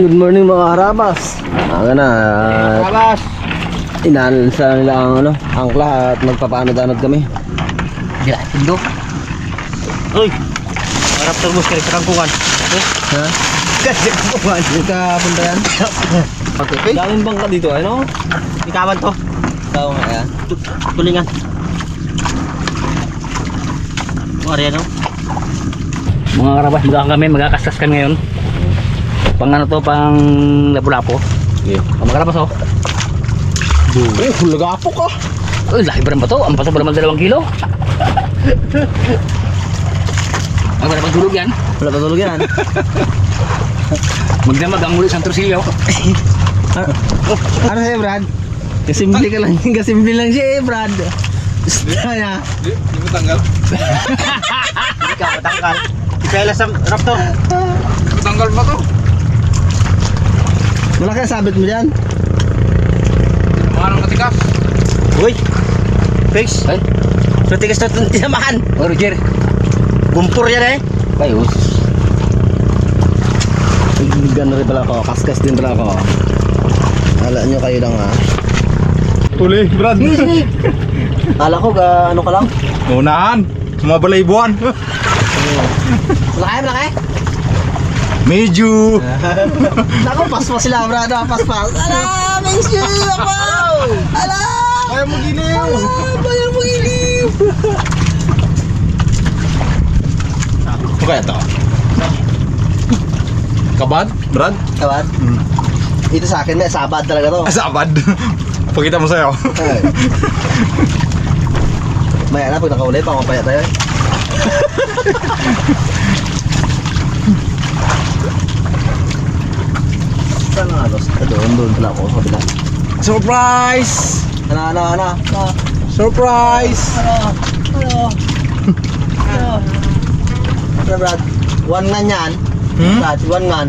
Good morning mga karabas. Aga na. Karabas. Inaalsa nila ang angkla at magpapaanod-anod kami. Gila, tindo. Uy. Harap termos kaya kerangkungan. Ha? Kasi kerangkungan. Yung kapunta yan? Okay. Daming bangka dito, ano? Ikawan to. Tao nga yan. Tulingan. Mga no? Mga karabas, magkakastas kami ngayon. Pang ano to, pang lapu-lapo. Okay. Mga karabas oh. Lagapo ka. Uy, laki ba rin ba to? Ang paso pa naman 2 kilo. Ang ba naman tulog yan? Wala pa tulog yan. Magdamag ang muli sa Trusillo. Ano sa'yo, Brad? Kasimple ka lang. Kasimple lang siya Brad. Kaya. Di mo tanggal. Hindi ka matangkal. Ikailan sa Raptor. Tanggal ba to? Malaki ang sabit mo dyan. Mga nang katikas. Uy! Face! Ay! So tigas na itong tinamahan. Oh, Roger. Bumpur yan eh. Ayos. Gano'n rin pala ako. Kaskas din pala ako. Ala nyo kayo lang ha. Tuli, Brad. Ala ko ano ka lang? Unahan. Mga balaybuan. Malaki, malaki. Medyo. Naku, paspas sila Brad. Paspas. Ala, medyo. Ala. Kaya mo giliw. Bayar mo iliw. Ano kaya to? Kabad, Brad? Kabad? Ito sa akin, may sabad talaga to. Sabad. Pakita mo sa'yo. Ay. Maya na, pag nakaulay, pangapaya tayo eh. Saan nga ito? Doon pala ako sa kabila. Surprise! Ano? Surprise! Ano Brad? One man yan. Brad, one man.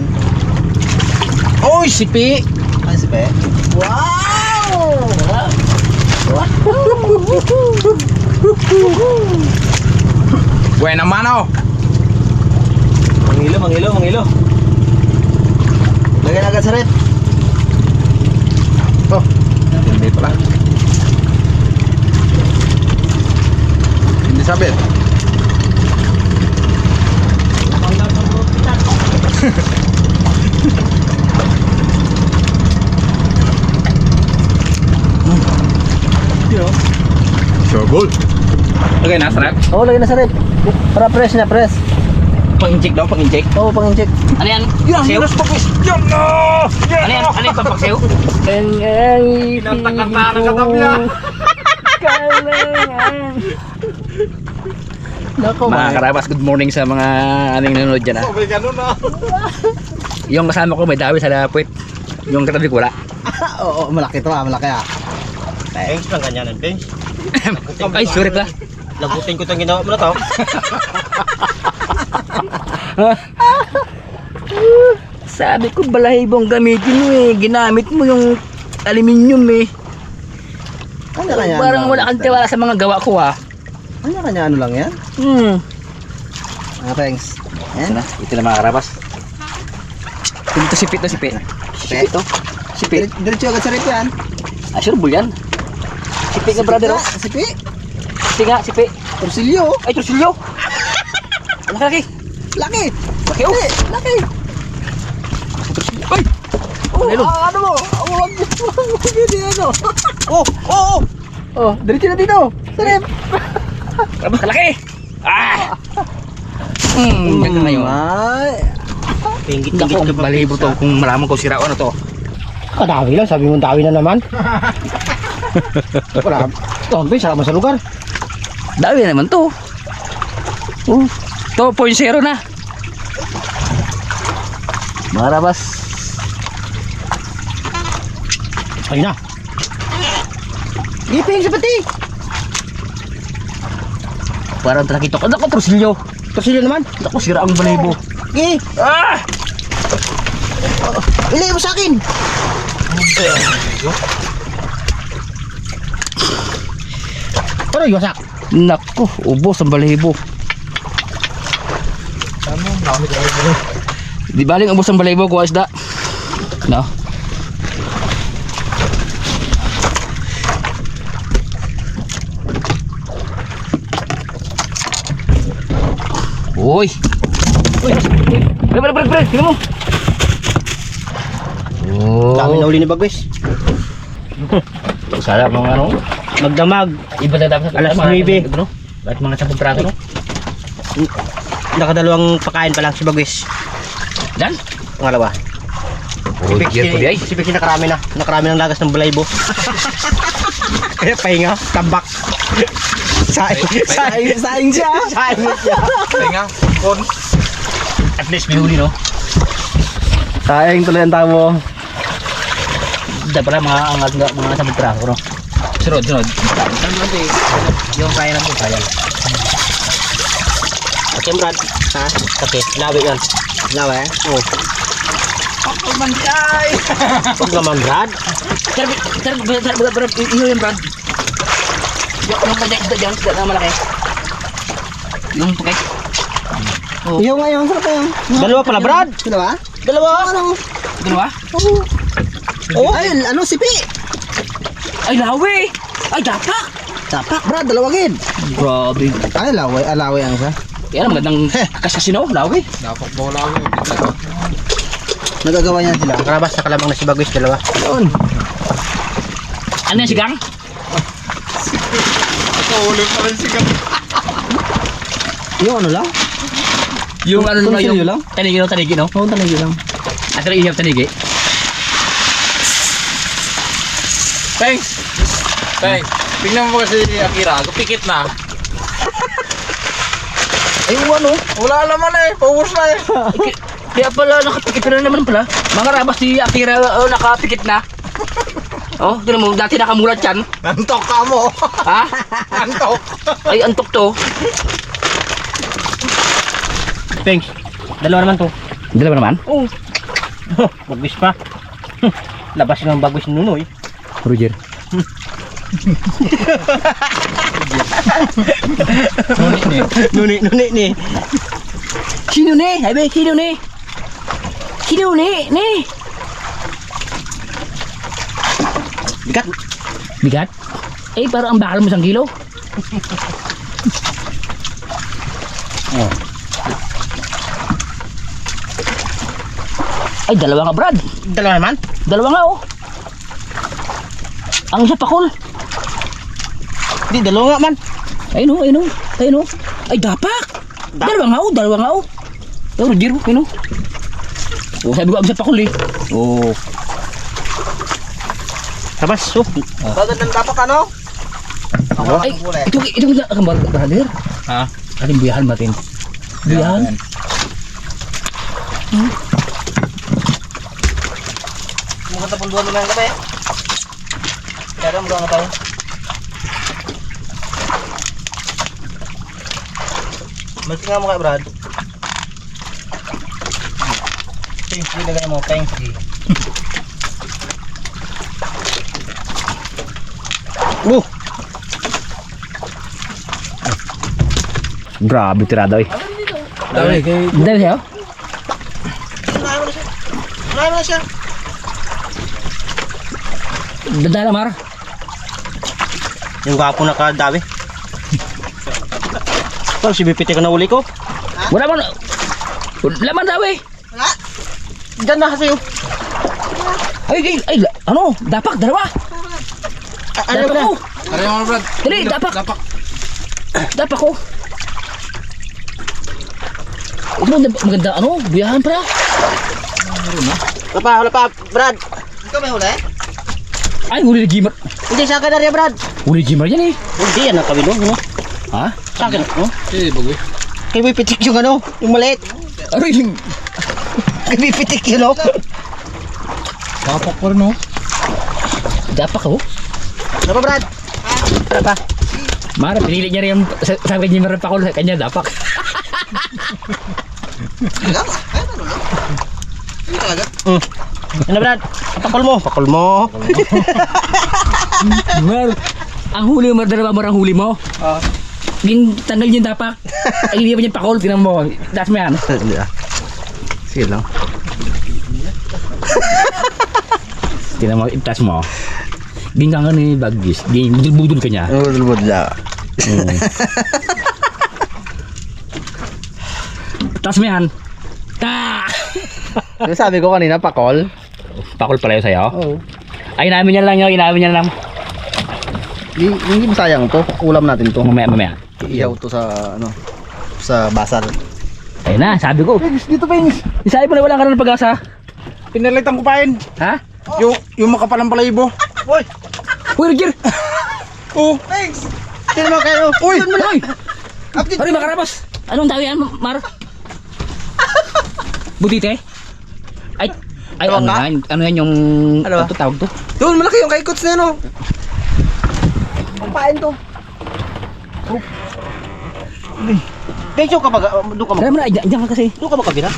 Oy, sipi! Ay, si Pe. Wow! Buena mano! Mangilo. Lagyan agad sa rep. Oh, hindi pala. Hindi sabit. Sure gold. Okay na, sarap. Oo, lagyan na sa rep. Para press na, press. Pang-inject daw, pang-inject. Oo, pang-inject. Ano yan? Yan, Paksiw? minus pagkis. Yan na! Ano yan? Ano yung pampaksiw? Kinantakantara ka tabya. Nako, Mga karabas, good morning sa mga aning nanonood dyan ha. Oh, may ganun na. Yung kasama ko may dawi sa lapit. Yung katabi ko wala. Oo, malaki to malaki ah. Thanks lang ganyan, Benz. Ay, sorry pala. Lagutin ko itong ginawa mo na to. Sabi ko balahibong gamitin mo eh. Ginamit mo yung aluminium eh. Ano kanya? Parang wala kang tiwala sa mga gawa ko ah. Ano kanya ano lang yan? Thanks. Yan na, ito na mga karabas. Ito sipit to sipit. Sipit to. Sipit. Diretso agad sa rep yan. Ah, sure bull yan. Sipit nga brother oh. Sipi. Sipit nga, sipit. Torsilyo. Ay, trusilyo. Ang laki. Laki. Laki oh. Laki. Ay! Ano mo? Huwag hindi ano. Oh, diretso na dito. Sa rep. Karabas, laki. Ah! Ganda na yun. Ay. Pinggit-pinggit Ako, ka pa. balibo to kung malaman ko sira ano to. Kadawi lang, sabi mo dawi na naman. Wala. Tombe, sarap sa lugar. Dawi naman to. 2.0 na. Mga karabas. Ayun na. Iping sa pati. Parang nakita ko. Naku, trusilyo. Torsilyo naman. Naku, sira ang balibo. Eh, Ah! ilay mo sa akin. Ano yung wasak? Naku, ubos ang balibo. Di baling ubos ang balibo ko isda. No? Uy! Uy! Bre! Tingnan mo! Oh! Dami na uli ni Bagwis. Sarap ng ano? Magdamag. Iba na dapat Alas 9. Ano? Bakit mga 10 prato, no? Nakadalawang pakain pa lang si Bagwis. Dan? Pangalawa. Oh, dear po di ay. Si Bixi nakarami na. Nakarami ng lagas ng balaybo. Kaya pahinga, tambak. Saing siya. Saing siya. Tinga. Kon. At least may huli, no? Sayang tuloy ang tamo. Dapat pala mga 10 prato, no? Sunod. Yung kaya natin, kaya. Okay, Brad. Ha? Okay, lawi yan. Lawi? Oo. Pagman di ay. Huwag naman, Brad. Sir, iyo yung Brad. Yung madagda dyan, na malaki. Yung pakay. Oh. Iyo nga yung sarap yan. Dalawa pala, Brad. Dalawa? Dalawa. Ano? Dalawa? Oh, ay, ano, sipi. Ay, lawi! Ay, dapak! Tapak, brad, dalawa gid. Grabe. Ay, alaway ang isa. Kaya magandang kasasino, lawi. Dapat mo lang. Nagagawa niya sila. Nakarabas na kalamang na si Bagwis, dalawa. Yun. Ano yan, sigang? Uli pa rin sigaw. Yung ano lang? Yung ano Kung na sino yung lang? tanigi, no? Oo, talaga lang. At ihap tanigi. Thanks. Tingnan mo kasi Akira. Pikit na. Ay, ano? Wala naman eh. Paubos na eh. Kaya pala, nakapikit na naman pala. Mga rabas si Akira, nakapikit na. Oh, tinan mo, dati nakamulat yan. Nantok ka mo. Ha? Nantok. Ay, antok to. Thanks. Dalawa naman to. Dalawa naman? Oo. Bagwis pa. Labas ng Bagwis ni Nunoy. Roger. Nuni ni. Sino ni? Ay, be, sino ni? Sino ni? Ni? Bigat. Bigat? Eh, parang ang bakal mo 1 kilo. Oh. Ay, dalawa nga, Brad. Dalawa naman. Dalawa nga, oh. Ang isa pakol. Di, dalawa nga man. Ayun, oh. Ay, dapak. Dalawa nga, oh. Oh, Roger, ayun, oh. Oh, sabi ko, ang isa pakol, eh. Oh. Tapos, so. Bagad ng tapak, ano? Ay, ito ang brother. Ha? Ating buyahan matin. Buyahan. Mukha tapong duwan naman ang gabi. Kaya mo na tayo. Masing nga mo kay Brad. Thanks, ilagay mo. Thanks, Grabe tirada, eh. Dami kay. Dahil siya, oh. Marami na siya. Dadala, Mar. Yung gwapo na kadawi. Oh, si Bipiti ka na uli ko. Wala man daw, eh. Wala. Diyan na kasi. Ay, ano? Dapak, dalawa. Ano Dapak na? ko. Ano yung mga Brad? Dali, dapak. Dapak ko. Ito maganda, ano? Buyahan pala. Wala pa, Brad. Ikaw may huli? Ay, huli ni Jimmer. Hindi, sa akin na rin, Brad. Huli ni Jimmer yan, eh. Hindi, yan ang kabilo. Ano? Ha? Sa akin, no? Eh, bagoy. Kay Bipitik yung ano, yung maliit. Aray, Kay Bipitik yun, no? Tapak pa rin, oh. dapak ko. Ano pa, Brad? Ano pa? Mara, pinili niya rin yung sabi ni Jimmer pa ko, kanya dapak. Talaga? Ay, ano lang? Hindi talaga. Ano, Brad? Pakol mo. Mar, ang huli mo, dalawa mo ang huli mo. Tanggal yung dapak. Ay, hindi pa niya pakol, tinan mo. Das mo yan. Sige lang. Tingnan mo, itas mo. Ginggang ka ni Bagis. Budul-budul ka niya. Budul-budul siya. Taas mo yan. Ta! Sabi ko kanina, pakol. Pakol pala yun sa'yo. Oo. Ay, inamin niya lang yun. Inamin niya lang. Hindi masayang to. Ulam natin to. Mamaya. Iyaw to sa, ano, sa basal. Ayun na, sabi ko. Dito, Pings. Isabi mo na wala ka na ng pag-asa. Pinalitan ko pa yun. Ha? Yung makapalang palayibo. Uy! Uy, Roger! Oh. Thanks! Sino mo kayo? Uy! Uy! Ay, makarabas! Anong tawag yan, Mar? Butite? Ay, Ewan ka? ano yan yung... Ano ba? Ano tawag to? Doon, malaki yung kaikots na yun, oh. Pampain to. Pecho ka ba? Doon ka Kaya mo na, dyan ka kasi. Doon ka ba kabila?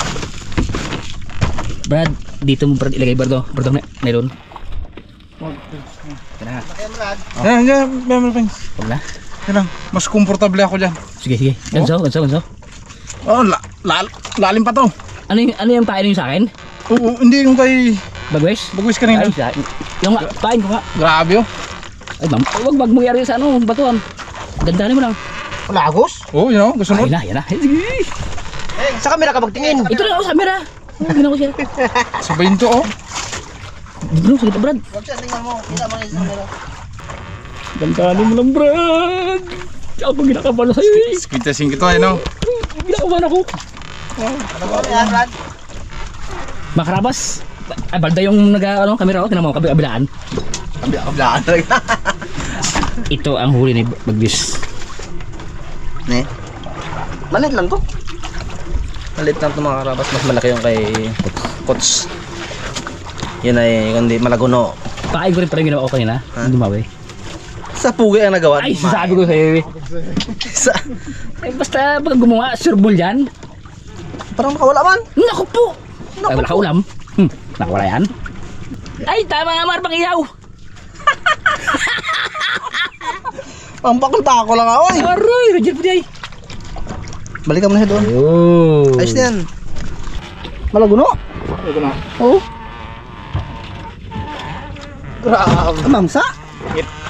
Brad, dito mo Brad ilagay Bardo. Bardo na, meron. Tara, Yan, Memel Pings. huwag na. Yan lang. Mas komportable ako dyan. Sige, sige. Ganso. Oh, lalim pa to. Ano yung pain yung sa akin? Oo, hindi yung kay Bagwes? Bagwis kanina. Ay, yung pain ko nga. Grabe oh. Ay, ma'am, wag mo yari sa ano, batuan. Gandahan mo lang. Lagos? Oh, yun oh, gusto Ay nun. na, yan na. Sige. Sa camera ka magtingin. Ito na ako sa camera. Ginawa ko siya. Sabayin to oh. Dito, sige pa Brad. Wag siya, tingnan mo. Kita mo yung camera. Gandahan mo lang Brad. Ako ginakabahan sa'yo eh. Skintasing kita eh no. Ginakabahan ako. Ano ba yan, Brad? Makarabas. Ay, balda yung camera ko. Tinan mo, kabilaan. Kablaan talaga. Ito ang huli ni Bagwis. Ne? Malit lang to. Malit lang to mga karabas. Mas malaki yung kay Kots. Yun ay, kundi malaguno. Paay ko rin parang ginawa ko kanina. Hindi dumawi. Sa pugi ang nagawa. Ay, sasabi ko sa'yo eh. Sa... Eh, basta pag gumawa, surbol yan. Parang makawala man. Naku po! Ay, wala ka ulam. Nakawala yan. Ay, tama nga Mar, pangiyaw. Ang bakol-bakol lang ako eh. Aroy, Roger po di ay. Balikan mo na siya doon. Oh. Ayos na yan. Malaguno. Ito na. Oo. Grabe. Mamsa?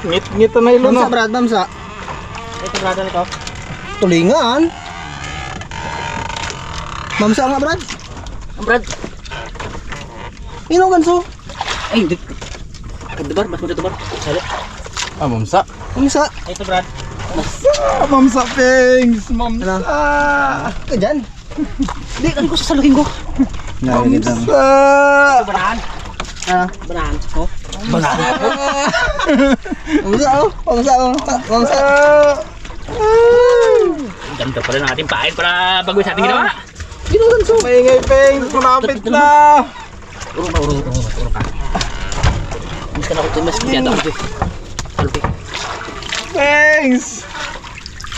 Ngit na ilon Mamsa, no. Brad, mamsa. Ito, Brad, ito. Tulingan. Mamsa nga, Brad. Brad. Ino, ganso. Ay, hindi. Debar, mas debar. Sali. Ah, mamsa. Mamsa. Ito, Brad. Mamsa Pings. Mamsa. Ito dyan. Hindi, ano ko sasaluhin ko? Mamsa. Barahan. Ah. Barahan. Oh. Mamsa, oh. Mamsa, oh. Mamsa. Ganda pala ng ating pain para Bagwis ating ginawa. Ino, ganso. Maingay Pings. Kumapit na. Urong ka. Mas ka na ko tumas kaya daw ito. Alpi. Pings.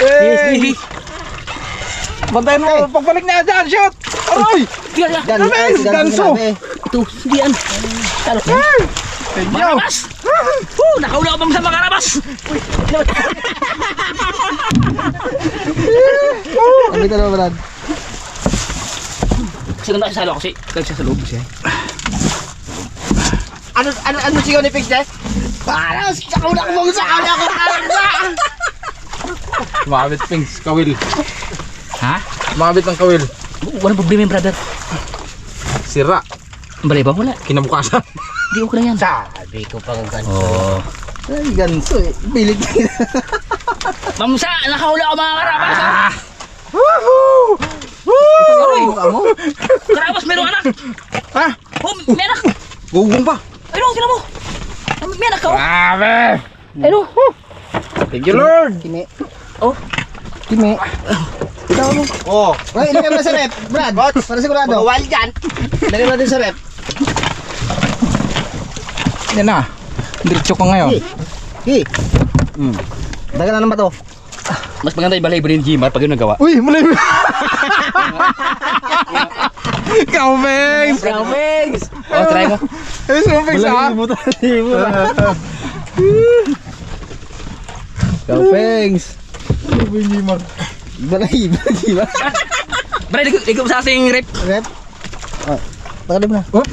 Yes. Bantayan mo. Pagbalik niya dyan. Shoot. Aroy. Tiyan na. Gan, ay, si ganso. Ito, hindi yan. Talok na. Makarabas! Nakaula ko bang sa makarabas? Ang bita naman, Brad. Kasi ganda siya sa loob kasi nagsasaloob siya. Ano sigaw ni Pix, eh? Para sa kauna ko mong sakali ako karangsa! Kumapit Pings. Kawil. Ha? Kumapit ng kawil. Walang problema yung brother. Sira. Balay ba? Wala. Kinabukasan. Hindi ko na yan. Sabi ko pang ganso. Oo. Ay, ganso eh. Bilig. Mamsa! Nakaula ko mga karabas! Woohoo! Aray! Mo? Karabas, meron anak! Ha? Oh, may anak! Gugong pa. Ayun, kina mo! May anak ka oh! Grabe. Ayun! Thank you Lord. Kime. Oh! Kime. Ito mo. Oh. Ay, ilagay mo na sa rep. Brad, para sigurado. Mag-wild yan. Ilagay mo na din sa rep. Yan na. Diretso ka ngayon. Hey. Dagan na naman to. Mas maganda yung balay ba rin Jimar pag yun nagawa? Uy, mali. Kawings. Wings. Oh, try mo. Ayos mo Pings ha. Wings. Balay ba? Bray, ligo sa asing rep. Rep. Oh. Tagalog na. Oh,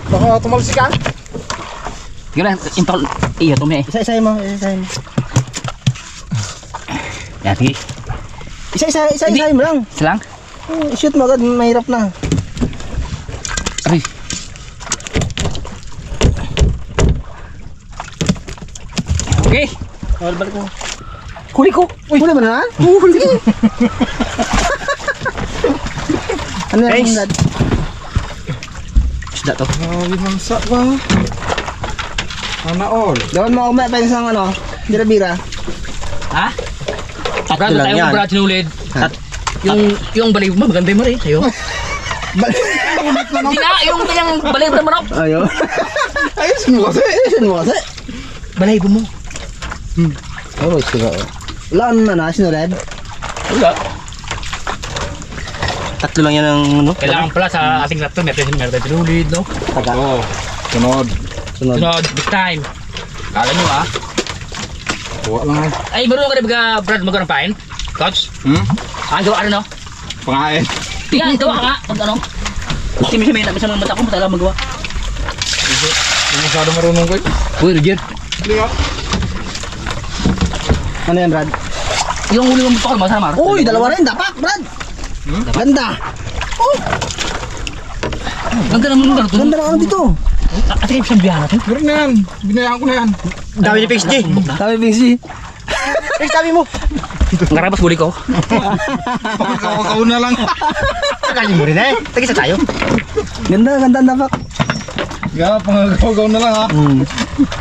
baka tumalsik ka. Gila, impal. Iya, tumi eh. Isa-isahin mo. Yan, sige. Isa-isahin mo lang. Silang. Shoot mo agad, mahirap na. Aray. Okay. Balik mo. Huli ko. Huli mo na? Huli. Ano yan? Guys. Dad? Isda to. Grabe mansa ba? Sana all. Gawin mo umay pa yung isang ano, bira-bira. Ha? Tatlo lang yan. Brad sinulid. Yung baliw mo, maganda mo rin. Sa'yo. Hindi na, yung kanyang baliw na manok. Ayaw. Ayusin mo kasi. Ayusin mo kasi. Baliw mo. Oh, sira. Wala na sinulad. Wala. Tatlo lang yan ang ano. Kailangan pala sa ating laptop, meron sinulid, no? Taga. Oo. Sunod. Sunod, big time. Kala nyo ah. Kuha lang eh. Ay, marunong ka na ba, Brad, magkaroon pain? Coach? Gawa ano, no? Pangain. Yan, gawa ka nga. Pag ano? Kasi may mga mata ko, matala magawa. Hindi masyado marunong ko eh. Uy, Roger. Hindi ka. Ano yan, Brad? Yung huli mong pakol, masama. Uy, dalawa rin, dapak, Brad. Ganda. Ganda naman ng Ganda na ano dito. At kayo siyang biyahan natin. Meron na yan. Binayaan ko na yan. Dami ni Pix G. Dami Pix G. Pix, dami mo. Ang karabas huli ko. Pakakaw na lang. Tagalin mo rin eh. Tagisa tayo. Ganda ang dapak. Kaya pangagaw na lang ha.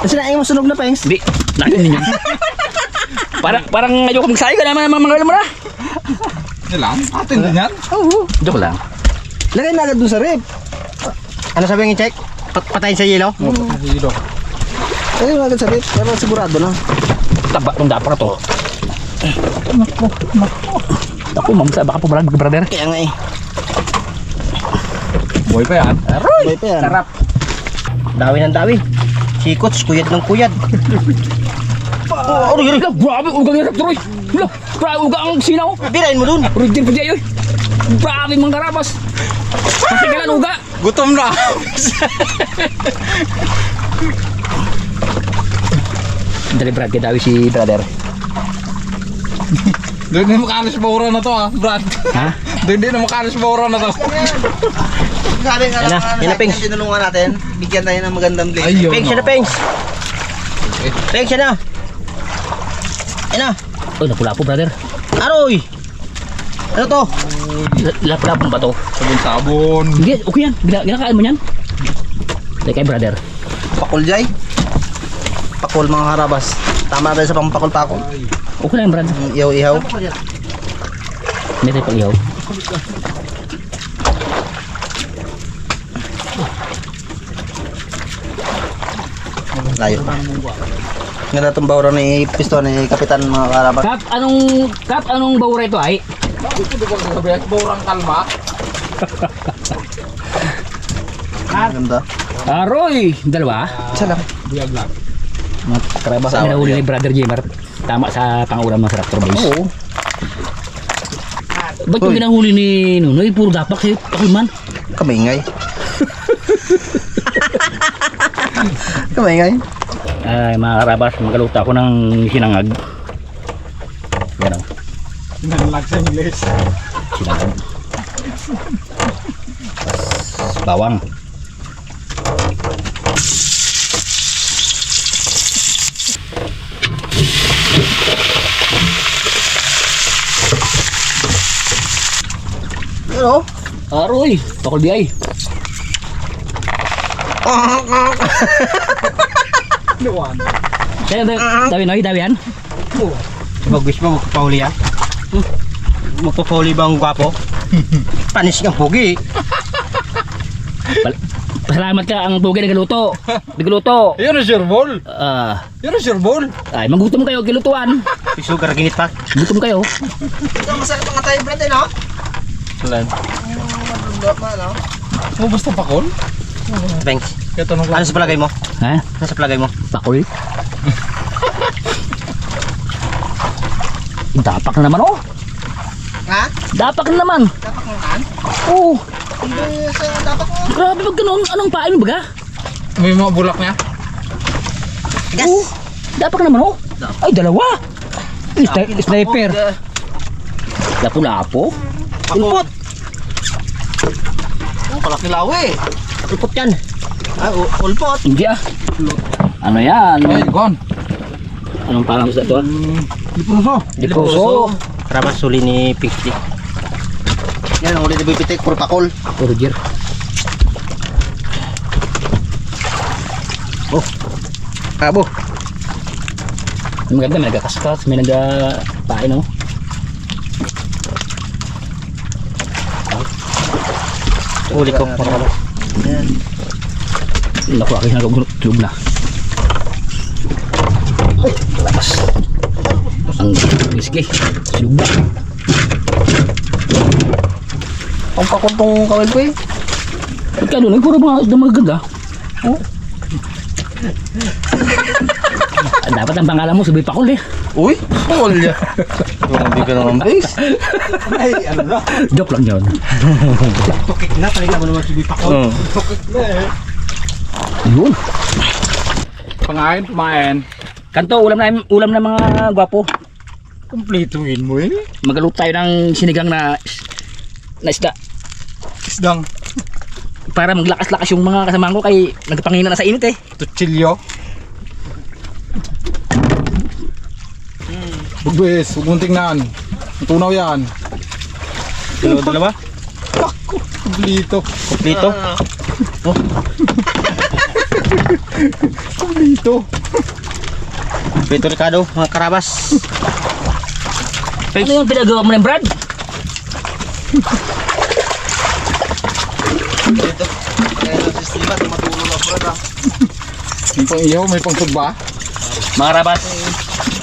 Kasi na mo sunog na, Pengs. Hindi, laki ninyo. Parang ayoko magsayo ka naman mga mo na. Yan lang. Atin din yan. Oo. Joke lang. Lagay na agad dun sa rip. Ano sabi yung check? Patayin sa yelo? Dito. Lagay na agad sa rip. Pero sigurado na. Taba tong dapat na to. Ako, mamsa, baka pumalag brother. Kaya nga eh. Boy pa yan. Aroy pa yan. Sarap. Dawi ng dawi. Sikots, kuyad ng kuyad. Oh, Roger, grabe, ugang hirap tuloy. Grabe, ugang ang sinaw. Birain mo dun. Roger, pwede ayoy. Grabe mga karabas. Pasigalan, uga. Gutom na. Dali Brad, kaya dawi si brother. Doon din makalis baura na to ha, Brad. Ha? Doon din makalis baura na to. Sabi nga Yan na, lang yan na, Pengs. tinulungan natin. Bigyan tayo ng magandang blade. Ayun. Pengs, yan na, Pengs. Pengs, yan na. Yan na. Oh, napula po brother. Aroy. Ano to? Lapon ba to? Sabon-sabon. Hindi, okay yan. Ginakain mo yan. Hindi kay brother. Pakul, Jay. Pakul, mga harabas. Tama na tayo sa pampakul-pakul. Okay lang brad. Ihaw-ihaw. Hindi tayo pag-ihaw. Layo. Ganda itong bawra ni Piston ni Kapitan, mga harabas. Kap, anong bawra ito ay? Ito di ba sabi, baurang kalma. Ganda. Aroy! Dalawa? Isa lang. Biyag lang. Mga karabas Sawa, na nahuli yeah. ni brother Jimmer. Tama sa pangulam ng Raptor Boys. Oo. Ba't yung Uy. ginahuli ni Nunoy? Puro dapak sa'yo. Pakulman. Kamingay. Kamingay. Ay, mga karabas, magaluta ako ng sinangag. Yan o, Nanlag sa English. sinangag. Bawang. Ano? Aroy! Pakul di ay. Luwan. Kaya dawi Noy, dawihan. Mag-wish mo, magpapahuli yan. Magpapahuli ba ang gwapo? Panis kang pugi. Salamat ka ang bugay nagaluto. Nagaluto. Yan ang sure ball. Yan ang sure ball. Ay, magutom kayo, gilutuan. Sugar, ginit pa. Gutom kayo. Ito, masarap mga tayo, Brad, no? Sulan. Mo basta pakol? Thanks. Ito nung Ano sa palagay mo? Ha? Ano sa palagay mo? Pakul. Dapak na naman oh. Ha? Dapak na naman. Dapat mo kan? Oh, Hindi sa dapat mo. grabe pag ganun. Anong pain mo baga? may mga bulak niya. Oh, dapat ka naman oh. Ay, dalawa. Sniper. Lapu-lapo. Ulpot. Palaki lawi. Ulpot yan. Ay, ulpot. Hindi ah. Ano yan? Ay, gone. Anong pangalan sa ito ah? Dipuso. Dipuso. Karabas huli ni Pinky. Yan ang uli ni Bibitik, puro pakol. Roger. Kabo. Maganda, may nagkakaskas, may nagpain oh. Huli ko. Karabas. Yan. Naku, aking nagugulog na. Ay, lakas. Ang sige, silog na. Ang pakol tong kawil ko eh. Pagkano, puro mga isda magaganda. Oh. Dapat ang pangalan mo, sabi pakol eh. Uy, pakol niya. Tumambi ka naman, base. Ay, ano na. Joke lang yun. Tukik na. Talaga mo naman subi pa ko. Tukik na eh. Yun. Kumain. Kanto, ulam na mga gwapo. Kumplituin mo eh. Magaluto tayo ng sinigang na isda. Isdang. Para maglakas-lakas yung mga kasama ko kay nagpangina na sa init eh. Tutsilyo. Bugwes, huwag mong tingnan. Tunaw yan. Dalawa. Kumplito. Kumplito. Kumplito. Kumplito Ricardo. Mga karabas. Ano yung pinagawa mo ng Brad? Dito. Kaya ng sistema, tumatulong lang bro na. May pang iyaw, may pang sugba. Mga rabas,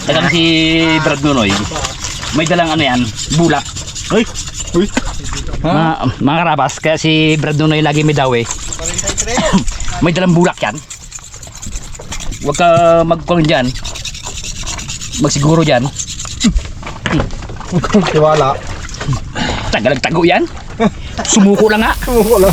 dagang si Brad Nunoy. May dalang ano yan, bulak. Uy. Ha? Mga rabas, kaya si Brad Nunoy lagi may daw eh. May dalang bulak yan. Huwag ka magkulang dyan. Magsiguro dyan. Huwag kang tiwala. Tagalag tago yan. Sumuko lang nga. Wala.